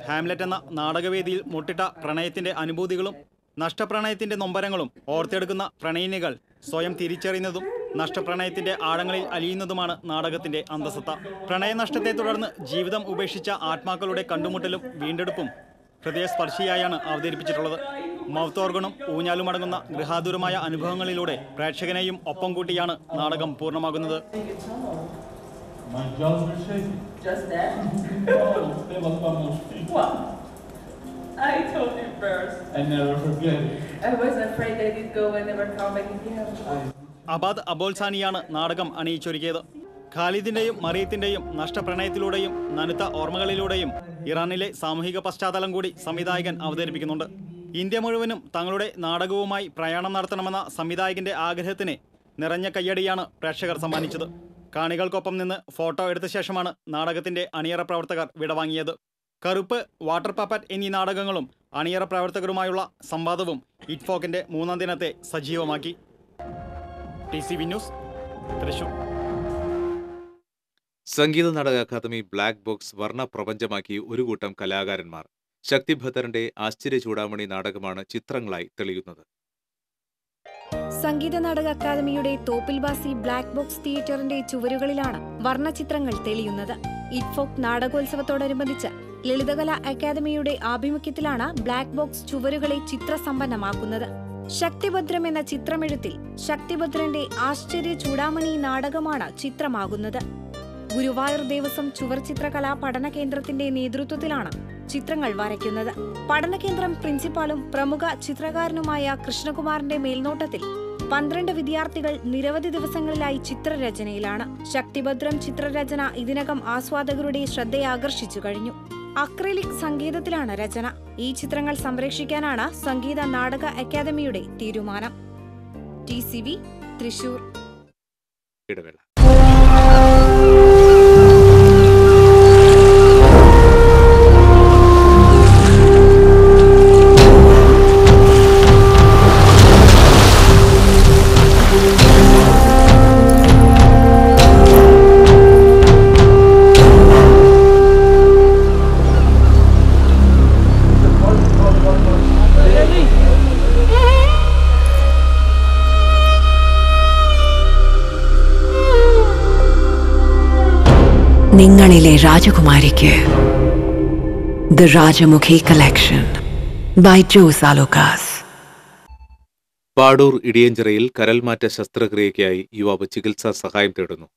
ഹാംലെറ്റ് എന്ന നാടകവേദിയിൽ മുട്ടിട്ട പ്രണയത്തിന്റെ അനുഭൂതികളും നഷ്ടപ്രണയത്തിന്റെ നൊമ്പരങ്ങളും ഓർത്തെടുക്കുന്ന പ്രണയിനികൾ സ്വയം തിരിച്ചറിയുന്നതും നഷ്ടപ്രണയത്തിന്റെ ആഴങ്ങളിൽ അലിയുന്നതുമാണ് നാടകത്തിന്റെ അന്തസത്ത. പ്രണയനഷ്ടത്തെ തുടർന്ന് ജീവിതം ഉപേക്ഷിച്ച ആത്മാക്കളുടെ കണ്ടുമുട്ടലും വീണ്ടെടുപ്പും ഹൃദയസ്പർശിയായാണ് അവതരിപ്പിച്ചിട്ടുള്ളത്. മൗത്ത് ഓർഗണും ഊഞ്ഞാലും അടങ്ങുന്ന ഗൃഹാതുരമായ അനുഭവങ്ങളിലൂടെ പ്രേക്ഷകനെയും ഒപ്പം കൂട്ടിയാണ് നാടകം പൂർണ്ണമാകുന്നത്. I told you first. I never forget it. I was afraid that he'd go and never come back again. Abad അബോൽസാനിയാണ് നാടകം അണിയിച്ചൊരുക്കിയത്. ഖാലിദിന്റെയും മറിയത്തിന്റെയും നഷ്ടപ്രണയത്തിലൂടെയും നനുത്ത ഓർമ്മകളിലൂടെയും ഇറാനിലെ സാമൂഹിക പശ്ചാത്തലം കൂടി സംവിധായകൻ അവതരിപ്പിക്കുന്നുണ്ട്. ഇന്ത്യ മുഴുവനും തങ്ങളുടെ നാടകവുമായി പ്രയാണം നടത്തണമെന്ന സംവിധായകന്റെ ആഗ്രഹത്തിന് നിറഞ്ഞ കയ്യടിയാണ് പ്രേക്ഷകർ സമ്മാനിച്ചത്. കാണികൾക്കൊപ്പം നിന്ന് ഫോട്ടോ എടുത്ത ശേഷമാണ് നാടകത്തിന്റെ അണിയറ പ്രവർത്തകർ വിടവാങ്ങിയത്. കറുപ്പ്, വാട്ടർ പപ്പറ്റ് എന്നീ നാടകങ്ങളും അണിയറ പ്രവർത്തകരുമായുള്ള സംവാദവും ഇറ്റ്ഫോക്കിന്റെ 3-ാം ദിനത്തെ സജീവമാക്കി. TCV news, Thrissur. Sangeetha Nataka academy black box വർണ്ണ പ്രപഞ്ചമാക്കി ഒരു കൂട്ടം കലാകാരന്മാർ. ശക്തിഭദ്രന്റെ ആശ്ചര്യ ചൂടാമണി നാടകമാണ് ചിത്രങ്ങളായി തെളിയുന്നത്. സംഗീത നാടക അക്കാദമിയുടെ തോപ്പിൽവാസി ബ്ലാക്ക് ബോക്സ് തിയേറ്ററിന്റെ ചുവരുകളിലാണ് വർണ്ണചിത്രങ്ങൾ തെളിയുന്നത്. ഇറ്റ്ഫോക്ക് നാടകോത്സവത്തോടനുബന്ധിച്ച് ലളിതകലാ അക്കാദമിയുടെ ആഭിമുഖ്യത്തിലാണ് ബ്ലാക്ക് ബോക്സ് ചുവരുകളെ ചിത്രസമ്പന്നമാക്കുന്നത്. ശക്തിഭദ്രം എന്ന ചിത്രമെഴുത്തിൽ ശക്തിഭദ്രന്റെ ആശ്ചര്യ ചൂടാമണി നാടകമാണ് ചിത്രമാകുന്നത്. ഗുരുവായൂർ ദേവസ്വം ചുവർചിത്രകലാ പഠന കേന്ദ്രത്തിന്റെ നേതൃത്വത്തിലാണ് ചിത്രങ്ങൾ വരയ്ക്കുന്നത്. പഠനകേന്ദ്രം പ്രിൻസിപ്പാളും പ്രമുഖ ചിത്രകാരനുമായ കൃഷ്ണകുമാറിന്റെ മേൽനോട്ടത്തിൽ 12 വിദ്യാർത്ഥികൾ നിരവധി ദിവസങ്ങളിലായി ചിത്രരചനയിലാണ്. ശക്തിഭദ്രം ചിത്രരചന ഇതിനകം ആസ്വാദകരുടെ ശ്രദ്ധയാകർഷിച്ചു കഴിഞ്ഞു. അക്രിലിക് സംഗീതത്തിലാണ് രചന. ഈ ചിത്രങ്ങൾ സംരക്ഷിക്കാനാണ് സംഗീത നാടക അക്കാദമിയുടെ തീരുമാനം. TCV, തൃശൂർ. നിങ്ങളിലെ രാജകുമാരിക്ക് the Rajamukhi collection by Jos Alukkas. Padoor ഇടിയഞ്ചിറയിൽ കരൽമാറ്റ ശസ്ത്രക്രിയയ്ക്കായി യുവാവ് ചികിത്സാ സഹായം തേടുന്നു.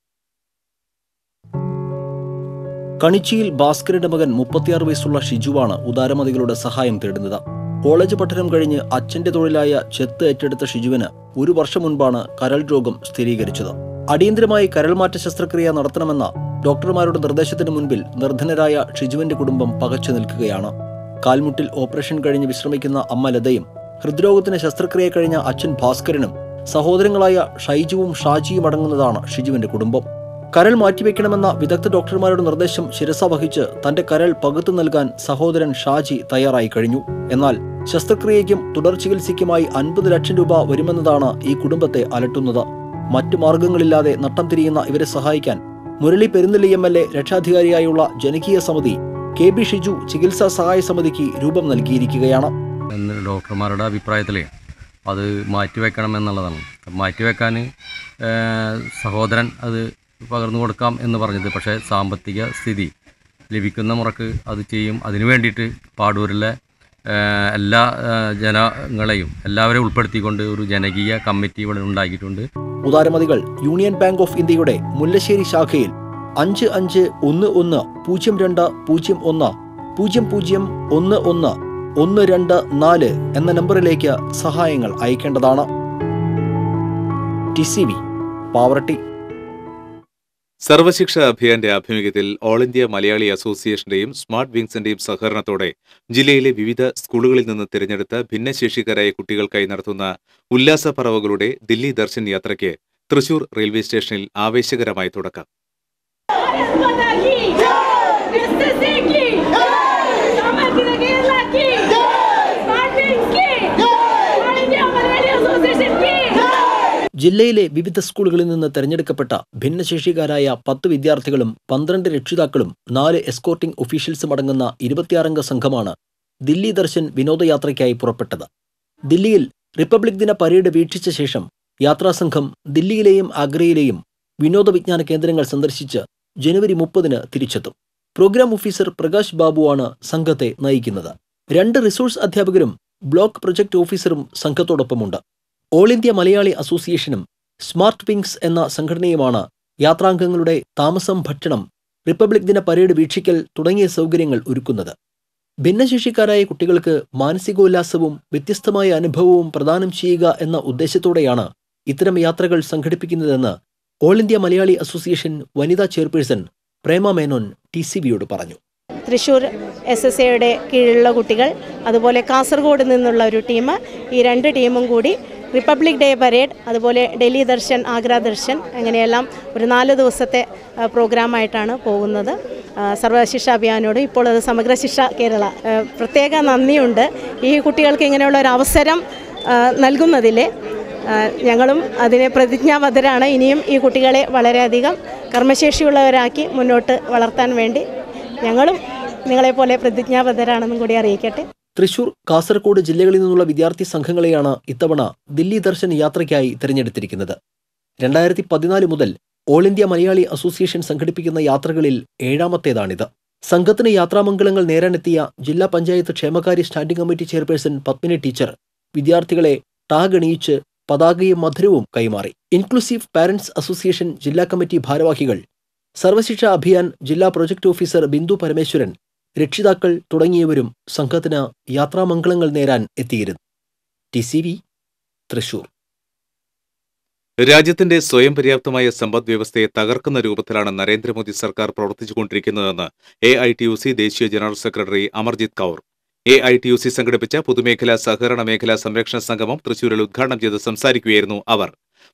കണിച്ചിയിൽ ഭാസ്കരന്റെ മകൻ 36 വയസ്സുള്ള ഷിജുവാണ് ഉദാരമതികളുടെ സഹായം തേടുന്നത്. കോളേജ് പഠനം കഴിഞ്ഞ് അച്ഛന്റെ തൊഴിലായ ചെത്ത് ഏറ്റെടുത്ത ഷിജുവിന് 1 വർഷം മുൻപാണ് കരൾ രോഗം സ്ഥിരീകരിച്ചത്. അടിയന്തരമായി കരൾമാറ്റ ശസ്ത്രക്രിയ നടത്തണമെന്ന ഡോക്ടർമാരുടെ നിർദ്ദേശത്തിന് മുൻപിൽ നിർധനരായ ഷിജുവിന്റെ കുടുംബം പകച്ചു നിൽക്കുകയാണ്. കാൽമുട്ടിൽ ഓപ്പറേഷൻ കഴിഞ്ഞ് വിശ്രമിക്കുന്ന അമ്മ ലതയും ഹൃദ്രോഗത്തിന് ശസ്ത്രക്രിയ കഴിഞ്ഞ അച്ഛൻ ഭാസ്കരനും സഹോദരങ്ങളായ ഷൈജുവും ഷാജിയും അടങ്ങുന്നതാണ് ഷിജുവിന്റെ കുടുംബം. കരൾ മാറ്റിവെക്കണമെന്ന വിദഗ്ധ ഡോക്ടർമാരുടെ നിർദ്ദേശം ശിരസ വഹിച്ച് തന്റെ കരൾ പകുത്തു നൽകാൻ സഹോദരൻ ഷാജി തയ്യാറായി കഴിഞ്ഞു. എന്നാൽ ശസ്ത്രക്രിയയ്ക്കും തുടർ ചികിത്സയ്ക്കുമായി 50 ലക്ഷം രൂപ വരുമെന്നതാണ് ഈ കുടുംബത്തെ അലട്ടുന്നത്. മറ്റു മാർഗങ്ങളില്ലാതെ നട്ടം തിരിയുന്ന ഇവരെ സഹായിക്കാൻ മുരളി പെരുന്നെല്ലി MLA രക്ഷാധികാരിയായുള്ള ജനകീയ സമിതി KB ഷിജു ചികിത്സാ സഹായ സമിതിക്ക് രൂപം നൽകിയിരിക്കുകയാണ്. ഡോക്ടർമാരുടെ അഭിപ്രായത്തിൽ അത് മാറ്റിവെക്കണം എന്നുള്ളതാണ്. മാറ്റിവെക്കാൻ സഹോദരൻ അത് പകർന്നു കൊടുക്കാം എന്ന് പറഞ്ഞത്, പക്ഷേ സാമ്പത്തിക സ്ഥിതി ലഭിക്കുന്ന മുറക്ക് അത് ചെയ്യും. അതിനു വേണ്ടിയിട്ട് പാടൂരിലെ എല്ലാ ജനങ്ങളെയും എല്ലാവരെയും ഉൾപ്പെടുത്തിക്കൊണ്ട് ഒരു ജനകീയ കമ്മിറ്റി ഇവിടെ ഉണ്ടാക്കിയിട്ടുണ്ട്. ഉദാരമതികൾ യൂണിയൻ ബാങ്ക് ഓഫ് ഇന്ത്യയുടെ മുല്ലശ്ശേരി ശാഖയിൽ 5512020011 എന്ന നമ്പറിലേക്ക് സഹായങ്ങൾ അയക്കേണ്ടതാണ്. TCV, പാവറട്ടി. സർവശിക്ഷ അഭിയാന്റെ ആഭിമുഖ്യത്തിൽ ഓൾ ഇന്ത്യ മലയാളി അസോസിയേഷന്റെയും സ്മാർട്ട് വിങ്സിന്റെയും സഹകരണത്തോടെ ജില്ലയിലെ വിവിധ സ്കൂളുകളിൽ നിന്ന് തിരഞ്ഞെടുത്ത ഭിന്നശേഷിക്കാരായ കുട്ടികൾക്കായി നടത്തുന്ന ഉല്ലാസപ്പറവകളുടെ ദില്ലി ദർശൻ യാത്രയ്ക്ക് തൃശൂർ റെയിൽവേ സ്റ്റേഷനിൽ ആവേശകരമായ തുടക്കം. ജില്ലയിലെ വിവിധ സ്കൂളുകളിൽ നിന്ന് തെരഞ്ഞെടുക്കപ്പെട്ട ഭിന്നശേഷിക്കാരായ 10 വിദ്യാർത്ഥികളും 12 രക്ഷിതാക്കളും 4 എസ്കോർട്ടിംഗ് ഒഫീഷ്യൽസും അടങ്ങുന്ന 26-അംഗ സംഘമാണ് ദില്ലി ദർശൻ വിനോദയാത്രയ്ക്കായി പുറപ്പെട്ടത്. ദില്ലിയിൽ റിപ്പബ്ലിക് ദിന പരേഡ് വീക്ഷിച്ച ശേഷം യാത്രാസംഘം ദില്ലിയിലെയും ആഗ്രയിലെയും വിനോദ വിജ്ഞാന കേന്ദ്രങ്ങൾ സന്ദർശിച്ച് ജനുവരി 30-ന് തിരിച്ചെത്തും. പ്രോഗ്രാം ഓഫീസർ പ്രകാശ് ബാബുവാണ് സംഘത്തെ നയിക്കുന്നത്. 2 റിസോഴ്സ് അധ്യാപകരും ബ്ലോക്ക് പ്രൊജക്ട് ഓഫീസറും സംഘത്തോടൊപ്പമുണ്ട്. ഓൾ ഇന്ത്യ മലയാളി അസോസിയേഷനും സ്മാർട്ട് വിങ്സ് എന്ന സംഘടനയുമാണ് യാത്രാംഗങ്ങളുടെ താമസം, ഭക്ഷണം, റിപ്പബ്ലിക് ദിന പരേഡ് വീക്ഷിക്കൽ തുടങ്ങിയ സൗകര്യങ്ങൾ ഒരുക്കുന്നത്. ഭിന്നശേഷിക്കാരായ കുട്ടികൾക്ക് മാനസികോല്ലാസവും വ്യത്യസ്തമായ അനുഭവവും പ്രദാനം ചെയ്യുക എന്ന ഉദ്ദേശത്തോടെയാണ് ഇത്തരം യാത്രകൾ സംഘടിപ്പിക്കുന്നതെന്ന് ഓൾ ഇന്ത്യ മലയാളി അസോസിയേഷൻ വനിതാ ചെയർപേഴ്സൺ പ്രേമ മേനോൻ TCVയോട് പറഞ്ഞു. തൃശ്ശൂർ SSAയുടെ കീഴിലുള്ള കുട്ടികൾ, അതുപോലെ കാസർഗോഡ് നിന്നുള്ള ഒരു ടീം, ഈ 2 ടീമും കൂടി റിപ്പബ്ലിക് ഡേ പരേഡ്, അതുപോലെ ഡൽഹി ദർശൻ, ആഗ്ര ദർശൻ, അങ്ങനെയെല്ലാം ഒരു 4 ദിവസത്തെ പ്രോഗ്രാമായിട്ടാണ് പോകുന്നത്. സർവശിക്ഷ അഭിയാനോട് ഇപ്പോൾ അത് സമഗ്ര ശിക്ഷ കേരള പ്രത്യേക നന്ദിയുണ്ട്. ഈ കുട്ടികൾക്ക് ഇങ്ങനെയുള്ള ഒരു അവസരം നൽകുന്നതിൽ ഞങ്ങളും അതിനെ പ്രതിജ്ഞാബദ്ധരാണ്. ഇനിയും ഈ കുട്ടികളെ വളരെയധികം കർമ്മശേഷിയുള്ളവരാക്കി മുന്നോട്ട് വളർത്താൻ വേണ്ടി ഞങ്ങളും നിങ്ങളെപ്പോലെ പ്രതിജ്ഞാബദ്ധരാണെന്നും കൂടി അറിയിക്കട്ടെ. തൃശൂർ, കാസർഗോഡ് ജില്ലകളിൽ നിന്നുള്ള വിദ്യാർത്ഥി സംഘങ്ങളെയാണ് ഇത്തവണ ദില്ലി ദർശൻ യാത്രയ്ക്കായി തിരഞ്ഞെടുത്തിരിക്കുന്നത്. 2014 മുതൽ ഓൾ ഇന്ത്യ മലയാളി അസോസിയേഷൻ സംഘടിപ്പിക്കുന്ന യാത്രകളിൽ 7ാമത്തേതാണിത്. സംഘത്തിന് യാത്രാമംഗളങ്ങൾ നേരാനെത്തിയ ജില്ലാ പഞ്ചായത്ത് ക്ഷേമകാര്യ standing committee chairperson Padmini teacher വിദ്യാർത്ഥികളെ ടാഗ് അണിയിച്ച് പതാകയും മധുരവും കൈമാറി. ഇൻക്ലൂസീവ് പാരന്റ്സ് അസോസിയേഷൻ ജില്ലാ കമ്മിറ്റി ഭാരവാഹികൾ, സർവശിക്ഷ അഭിയാൻ ജില്ലാ പ്രൊജക്ട് ഓഫീസർ ബിന്ദു പരമേശ്വരൻ, രക്ഷിതാക്കൾ തുടങ്ങിയവരും സംഘത്തിന് യാത്രാമംഗളങ്ങൾ നേരാൻ എത്തിയിരുന്നു. TCV, തൃശൂർ. രാജ്യത്തിന്റെ സ്വയം പര്യാപ്തമായ സമ്പദ് വ്യവസ്ഥയെ തകർക്കുന്ന രൂപത്തിലാണ് നരേന്ദ്രമോദി സർക്കാർ പ്രവർത്തിച്ചുകൊണ്ടിരിക്കുന്നതെന്ന് AITUC ദേശീയ general secretary Amarjeet Kaur. AITUC സംഘടിപ്പിച്ച പൊതുമേഖലാ സഹകരണ മേഖലാ സംരക്ഷണ സംഗമം തൃശൂരിൽ ഉദ്ഘാടനം ചെയ്ത് സംസാരിക്കുകയായിരുന്നു അവർ.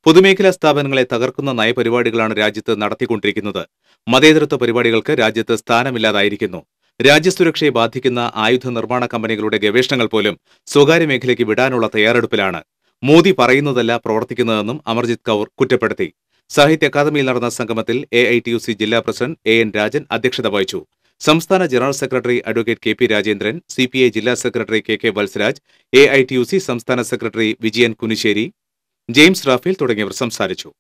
പൊതുമേഖലാ സ്ഥാപനങ്ങളെ തകർക്കുന്ന നയപരിപാടികളാണ് രാജ്യത്ത് നടത്തിക്കൊണ്ടിരിക്കുന്നത്. മതേതരത്വ പരിപാടികൾക്ക് രാജ്യത്ത് സ്ഥാനമില്ലാതായിരിക്കുന്നു. രാജ്യസുരക്ഷയെ ബാധിക്കുന്ന ആയുധ നിർമ്മാണ കമ്പനികളുടെ ഗവേഷണങ്ങൾ പോലും സ്വകാര്യ മേഖലയ്ക്ക് വിടാനുള്ള തയ്യാറെടുപ്പിലാണ്. മോദി പറയുന്നതല്ല പ്രവർത്തിക്കുന്നതെന്നും അമർജിത് കൌർ കുറ്റപ്പെടുത്തി. സാഹിത്യ അക്കാദമിയിൽ നടന്ന സംഗമത്തിൽ AITUC ജില്ലാ പ്രസിഡന്റ് AN രാജൻ അധ്യക്ഷത വഹിച്ചു. സംസ്ഥാന general secretary advocate KP Rajendran, CPI ജില്ലാ സെക്രട്ടറി KK വത്സരാജ്, AITUC സംസ്ഥാന secretary Vijayan Kunissery, James Raphael തുടങ്ങിയവർ സംസാരിച്ചു.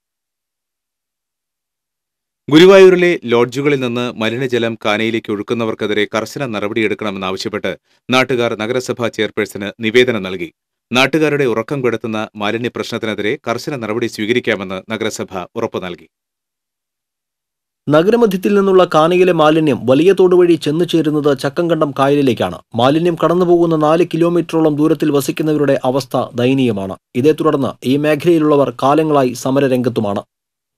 ഗുരുവായൂരിലെ ലോഡ്ജുകളിൽ നിന്ന് മലിനജലം കാനയിലേക്ക് ഒഴുക്കുന്നവർക്കെതിരെ കർശന നടപടിയെടുക്കണമെന്നാവശ്യപ്പെട്ട് നാട്ടുകാർ നഗരസഭാ ചെയർപേഴ്സന് നിവേദനം നൽകി. നാട്ടുകാരുടെ ഉറക്കം കെടുത്തുന്ന മാലിന്യ പ്രശ്നത്തിനെതിരെ കർശന നടപടി സ്വീകരിക്കാമെന്ന് നഗരസഭ ഉറപ്പു നൽകി. നഗരമധ്യത്തിൽ നിന്നുള്ള കാനയിലെ മാലിന്യം വലിയ തോട് വഴി ചെന്നു ചേരുന്നത് ചക്കംകണ്ടം കായലിലേക്കാണ്. മാലിന്യം കടന്നുപോകുന്ന 4 കിലോമീറ്ററോളം ദൂരത്തിൽ വസിക്കുന്നവരുടെ അവസ്ഥ ദയനീയമാണ്. ഇതേ തുടർന്ന് ഈ മേഖലയിലുള്ളവർ കാലങ്ങളായി സമരരംഗത്തുമാണ്.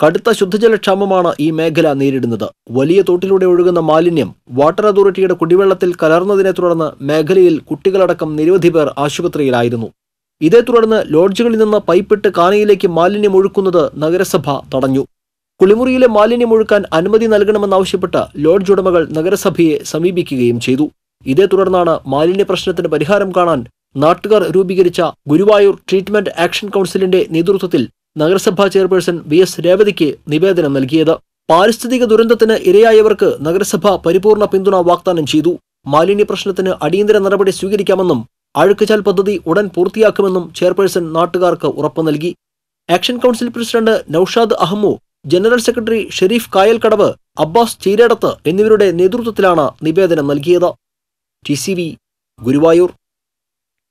കടുത്ത ശുദ്ധജലക്ഷാമമാണ് ഈ മേഖല നേരിടുന്നത്. വലിയ തോട്ടിലൂടെ ഒഴുകുന്ന മാലിന്യം വാട്ടർ അതോറിറ്റിയുടെ കുടിവെള്ളത്തിൽ കലർന്നതിനെ തുടർന്ന് മേഖലയിൽ കുട്ടികളടക്കം നിരവധി പേർ ആശുപത്രിയിലായിരുന്നു. ഇതേ തുടർന്ന് ലോഡ്ജുകളിൽ നിന്ന് പൈപ്പിട്ട് കാനയിലേക്ക് മാലിന്യം ഒഴുക്കുന്നത് നഗരസഭ തടഞ്ഞു. കുളിമുറിയിലെ മാലിന്യം ഒഴുക്കാൻ അനുമതി നൽകണമെന്നാവശ്യപ്പെട്ട് ലോഡ്ജ് ഉടമകൾ നഗരസഭയെ സമീപിക്കുകയും ചെയ്തു. ഇതേ തുടർന്നാണ് മാലിന്യ പ്രശ്നത്തിന് പരിഹാരം കാണാൻ നാട്ടുകാർ രൂപീകരിച്ച ഗുരുവായൂർ ട്രീറ്റ്മെന്റ് ആക്ഷൻ കൗൺസിലിന്റെ നേതൃത്വത്തിൽ നഗരസഭാ ചെയർപേഴ്സൺ VS രേവതിക്ക് നിവേദനം നൽകിയത്. പാരിസ്ഥിതിക ദുരന്തത്തിന് ഇരയായവർക്ക് നഗരസഭ പരിപൂർണ പിന്തുണ വാഗ്ദാനം ചെയ്തു. മാലിന്യ പ്രശ്നത്തിന് അടിയന്തര നടപടി സ്വീകരിക്കാമെന്നും അഴുക്കുചാൽ പദ്ധതി ഉടൻ പൂർത്തിയാക്കുമെന്നും ചെയർപേഴ്സൺ നാട്ടുകാർക്ക് ഉറപ്പു നൽകി. Action council president Naushad Ahammu, general secretary Shareef Kayalkadavu, Abbas Cheeradath എന്നിവരുടെ നേതൃത്വത്തിലാണ് നിവേദനം നൽകിയത്. TCV, ഗുരുവായൂർ.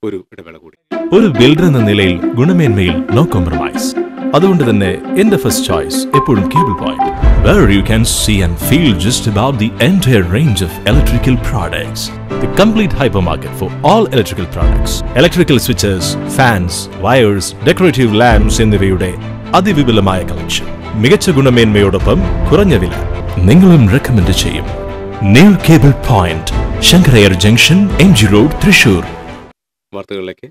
ഒരു ബിൽഡർ എന്ന നിലയിൽ ഗുണമേന്മയിൽ നോ കോംപ്രമൈസ്. അതുകൊണ്ട് തന്നെ എന്റെ ഫസ്റ്റ് ചോയ്സ് എപ്പോഴും cable point, where you can see and feel just about the entire range of electrical products. The complete hypermarket for all electrical products. Electrical switches, fans, wires, decorative lamps എന്നിവയുടെ അതിവിപുലമായ collection. മികച്ച ഗുണമേന്മയോടൊപ്പം കുറഞ്ഞ വില. നിങ്ങളും recommend ചെയ്യും. New cable point, Sankara Iyer junction, MG road, Thrissur. വാർത്തകളിലേക്ക്.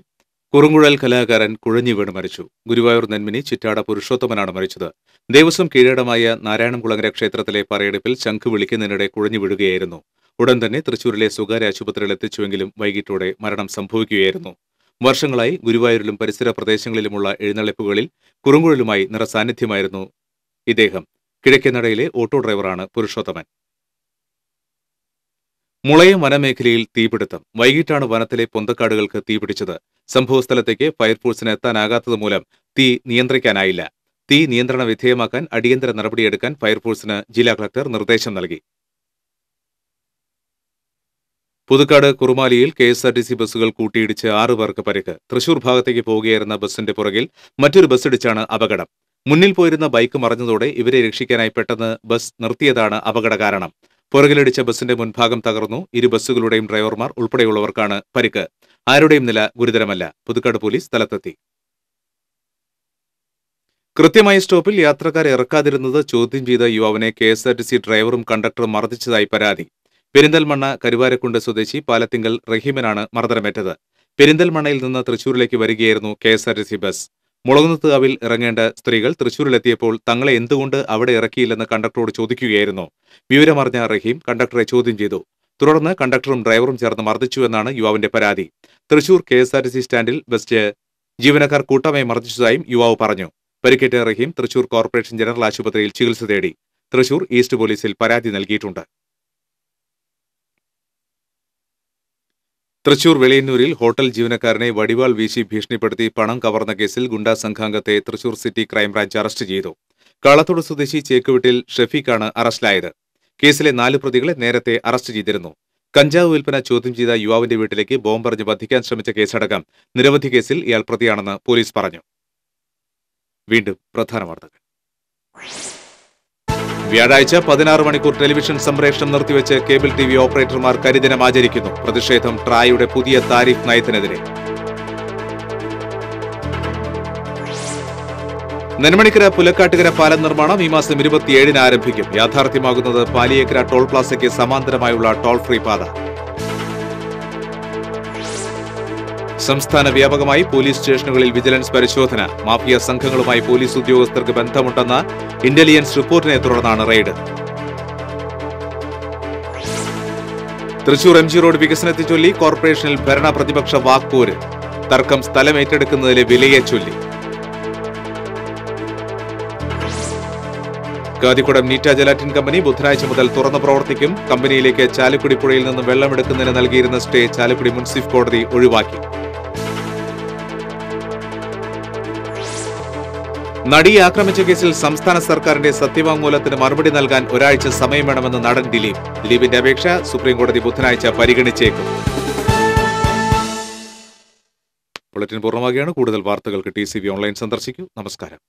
കുറുങ്കുഴൽ കലാകാരൻ കുഴഞ്ഞു വീണ് മരിച്ചു. ഗുരുവായൂർ നെന്മിനി ചിറ്റാട പുരുഷോത്തമനാണ് മരിച്ചത്. ദേവസ്വം കീഴടമായ നാരായണംകുളങ്ങര ക്ഷേത്രത്തിലെ പറയെടുപ്പിൽ ശംഖ് വിളിക്കുന്നതിനിടെ കുഴഞ്ഞു വീഴുകയായിരുന്നു. ഉടൻ തന്നെ തൃശൂരിലെ സ്വകാര്യ ആശുപത്രിയിൽ എത്തിച്ചുവെങ്കിലും വൈകിട്ടോടെ മരണം സംഭവിക്കുകയായിരുന്നു. വർഷങ്ങളായി ഗുരുവായൂരിലും പരിസര പ്രദേശങ്ങളിലുമുള്ള എഴുന്നള്ളിപ്പുകളിൽ കുറുങ്കുഴലുമായി നിറസാന്നിധ്യമായിരുന്നു ഇദ്ദേഹം. കിഴക്കേനടയിലെ ഓട്ടോ ഡ്രൈവറാണ് പുരുഷോത്തമൻ. മുളയം വനമേഖലയിൽ തീപിടുത്തം. വൈകിട്ടാണ് വനത്തിലെ പൊന്തക്കാടുകൾക്ക് തീപിടിച്ചത്. സംഭവസ്ഥലത്തേക്ക് ഫയർഫോഴ്സിന് എത്താനാകാത്തതുമൂലം തീ നിയന്ത്രിക്കാനായില്ല. തീ നിയന്ത്രണ വിധേയമാക്കാൻ അടിയന്തര നടപടിയെടുക്കാൻ ഫയർഫോഴ്സിന് ജില്ലാ കളക്ടർ നിർദ്ദേശം നൽകി. പുതുക്കാട് കുറുമാലിയിൽ KSRTC ബസ്സുകൾ കൂട്ടിയിടിച്ച് 6 പേർക്ക് പരിക്ക്. തൃശൂർ ഭാഗത്തേക്ക് പോവുകയായിരുന്ന ബസിന്റെ പുറകിൽ മറ്റൊരു ബസ്സിടിച്ചാണ് അപകടം. മുന്നിൽ പോയിരുന്ന ബൈക്ക് മറഞ്ഞതോടെ ഇവരെ രക്ഷിക്കാനായി പെട്ടെന്ന് ബസ് നിർത്തിയതാണ് അപകട കാരണം. പുറകിലിടിച്ച ബസിന്റെ മുൻഭാഗം തകർന്നു. 2 ബസ്സുകളുടെയും ഡ്രൈവർമാർ ഉൾപ്പെടെയുള്ളവർക്കാണ് പരിക്ക്. ആരുടെയും നില ഗുരുതരമല്ല. പുതുക്കാട് പോലീസ് സ്ഥലത്തെത്തി. കൃത്യമായ സ്റ്റോപ്പിൽ യാത്രക്കാരെ ഇറക്കാതിരുന്നത് ചോദ്യം ചെയ്ത യുവാവിനെ KSRTC ഡ്രൈവറും കണ്ടക്ടറും മർദ്ദിച്ചതായി പരാതി. പെരിന്തൽമണ്ണ കരുവാരക്കുണ്ട് സ്വദേശി പാലത്തിങ്കൽ റഹീമനാണ് മർദ്ദനമേറ്റത്. പെരിന്തൽമണ്ണയിൽ നിന്ന് തൃശൂരിലേക്ക് വരികയായിരുന്നു KSRTC ബസ്. മുളകുന്നത്തുകാവിൽ ഇറങ്ങേണ്ട സ്ത്രീകൾ തൃശൂരിലെത്തിയപ്പോൾ തങ്ങളെ എന്തുകൊണ്ട് അവിടെ ഇറക്കിയില്ലെന്ന് കണ്ടക്ടറോട് ചോദിക്കുകയായിരുന്നു. വിവരമറിഞ്ഞ റഹീം കണ്ടക്ടറെ ചോദ്യം ചെയ്തു. തുടർന്ന് കണ്ടക്ടറും ഡ്രൈവറും ചേർന്ന് മർദ്ദിച്ചുവെന്നാണ് യുവാവിന്റെ പരാതി. തൃശൂർ KSRTC സ്റ്റാൻഡിൽ ബസ് ജീവനക്കാർ കൂട്ടമായി മർദ്ദിച്ചതായും യുവാവ് പറഞ്ഞു. പരിക്കേറ്റ റഹീം തൃശൂർ കോർപ്പറേഷൻ ജനറൽ ആശുപത്രിയിൽ ചികിത്സ തേടി. തൃശൂർ ഈസ്റ്റ് പോലീസിൽ പരാതി നൽകിയിട്ടുണ്ട്. തൃശൂർ വെളിയന്നൂരിൽ ഹോട്ടൽ ജീവനക്കാരനെ വടിവാൾ വീശി ഭീഷണിപ്പെടുത്തി പണം കവർന്ന കേസിൽ ഗുണ്ടാ സംഘാംഗത്തെ തൃശൂർ സിറ്റി ക്രൈംബ്രാഞ്ച് അറസ്റ്റ് ചെയ്തു. കാളത്തോട് സ്വദേശി ചേക്കുവീട്ടിൽ ഷഫീഖാണ് അറസ്റ്റിലായത്. കേസിലെ 4 പ്രതികളെ നേരത്തെ അറസ്റ്റ് ചെയ്തിരുന്നു. കഞ്ചാവ് വിൽപ്പന ചോദ്യം ചെയ്ത യുവാവിന്റെ വീട്ടിലേക്ക് ബോംബെറിഞ്ഞ് വധിക്കാൻ ശ്രമിച്ച കേസടക്കം നിരവധി കേസിൽ ഇയാൾ പ്രതിയാണെന്ന് പോലീസ് പറഞ്ഞു. വീണ്ടും പ്രധാന വാർത്തകൾ. വ്യാഴാഴ്ച 16 മണിക്കൂർ ടെലിവിഷൻ സംപ്രേഷണം നിർത്തിവെച്ച് കേബിൾ TV ഓപ്പറേറ്റർമാർ കരിദിനം ആചരിക്കുന്നു. പ്രതിഷേധം ട്രായുടെ പുതിയ താരിഫ് നയത്തിനെതിരെ. നെന്മണിക്കര പുലക്കാട്ടുകര പാലം നിർമ്മാണം ഈ മാസം 27-ന് ആരംഭിക്കും. യാഥാർത്ഥ്യമാകുന്നത് പാലിയേക്കര ടോൾ പ്ലാസയ്ക്ക് സമാന്തരമായുള്ള ടോൾ ഫ്രീ പാത. സംസ്ഥാന വ്യാപകമായി പോലീസ് സ്റ്റേഷനുകളിൽ വിജിലൻസ് പരിശോധന. മാഫിയ സംഘങ്ങളുമായി പോലീസ് ഉദ്യോഗസ്ഥർക്ക് ബന്ധമുണ്ടെന്ന ഇന്റലിജൻസ് റിപ്പോർട്ടിനെ തുടർന്നാണ് റെയ്ഡ്. തൃശൂർ MG റോഡ് വികസനത്തെ ചൊല്ലി കോർപ്പറേഷനിൽ ഭരണ പ്രതിപക്ഷ വാക്പോര്. തർക്കം സ്ഥലം ഏറ്റെടുക്കുന്നതിലെ വിലയെ ചൊല്ലി. കാതിക്കുടം നീറ്റ ജലാറ്റിൻ കമ്പനി ബുധനാഴ്ച മുതൽ തുറന്നു പ്രവർത്തിക്കും. കമ്പനിയിലേക്ക് ചാലക്കുടി പുഴയിൽ നിന്ന് വെള്ളമെടുക്കുന്നതിന് നൽകിയിരുന്ന സ്റ്റേ ചാലക്കുടി മുൻസിഫ് കോടതി ഒഴിവാക്കി. നടിയെ ആക്രമിച്ച കേസിൽ സംസ്ഥാന സർക്കാരിന്റെ സത്യവാങ്മൂലത്തിന് മറുപടി നൽകാൻ ഒരാഴ്ച സമയം വേണമെന്ന് നടൻ ദിലീപ്. ദിലീപിന്റെ അപേക്ഷ സുപ്രീംകോടതി ബുധനാഴ്ച പരിഗണിച്ചേക്കും. ബുള്ളറ്റിൻ പൂർണ്ണമാകുകയാണ്. കൂടുതൽ വാർത്തകൾക്ക് TCV ഓൺലൈൻ സന്ദർശിക്കൂ. നമസ്കാരം.